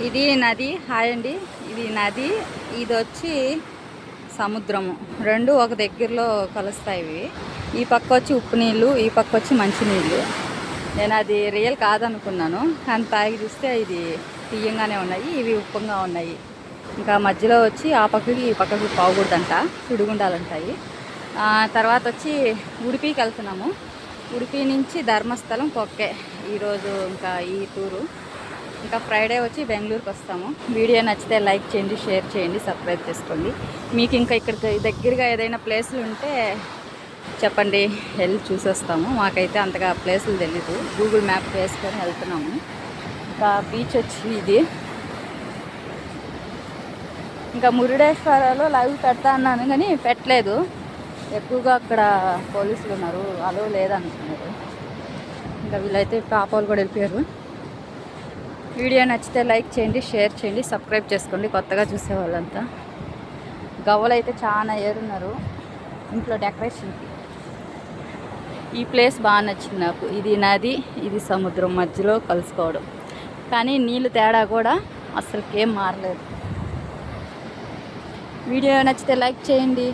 ఇది నది. హాయ్ అండి. ఇది నది, ఇది వచ్చి సముద్రము. రెండు ఒక దగ్గరలో కలుస్తాయి ఇవి. ఈ పక్క వచ్చి ఉప్పు నీళ్ళు, ఈ పక్క వచ్చి మంచినీళ్ళు. నేను అది రియల్ కాదనుకున్నాను, కానీ తాగి చూస్తే ఇది తీయంగానే ఉన్నాయి, ఇవి ఉప్పంగా ఉన్నాయి. ఇంకా మధ్యలో వచ్చి ఆ పక్కకి ఈ పక్కకి పోకూడదంట, సుడిగుండాలుంటాయి. తర్వాత వచ్చి ఉడిపికి వెళ్తున్నాము. ఉడిపి నుంచి ధర్మస్థలం కొక్కే ఈరోజు ఇంకా ఈ టూరు. ఇంకా ఫ్రైడే వచ్చి బెంగళూరుకి వస్తాము. వీడియో నచ్చితే లైక్ చేయండి, షేర్ చేయండి, సబ్స్క్రైబ్ చేసుకోండి. మీకు ఇంకా ఇక్కడ దగ్గరగా ఏదైనా ప్లేసులు ఉంటే చెప్పండి, వెళ్ళి చూసొస్తాము. మాకైతే అంతగా ప్లేసులు తెలీదు, గూగుల్ మ్యాప్ వేసుకొని వెళ్తున్నాము. ఇంకా బీచ్ వచ్చి ఇది. ఇంకా మురుడేశ్వరలో లైవ్ పెడతా అన్నాను కానీ పెట్టలేదు, ఎక్కువగా అక్కడ పోలీసులు ఉన్నారు, అలో లేదనుకున్నారు. ఇంకా వీళ్ళైతే పాపాలు కూడా వెళ్ళిపోయారు. వీడియో నచ్చితే లైక్ చేయండి, షేర్ చేయండి, సబ్స్క్రైబ్ చేసుకోండి కొత్తగా చూసేవాళ్ళంతా. గవ్వలు అయితే చాలా ఏరున్నారు ఇంట్లో డెకరేషన్కి. ఈ ప్లేస్ బాగా నచ్చింది నాకు. ఇది నది, ఇది సముద్రం మధ్యలో కలుసుకోవడం, కానీ నీళ్ళు తేడా కూడా అసలుకేం మారలేదు. వీడియో నచ్చితే లైక్ చేయండి.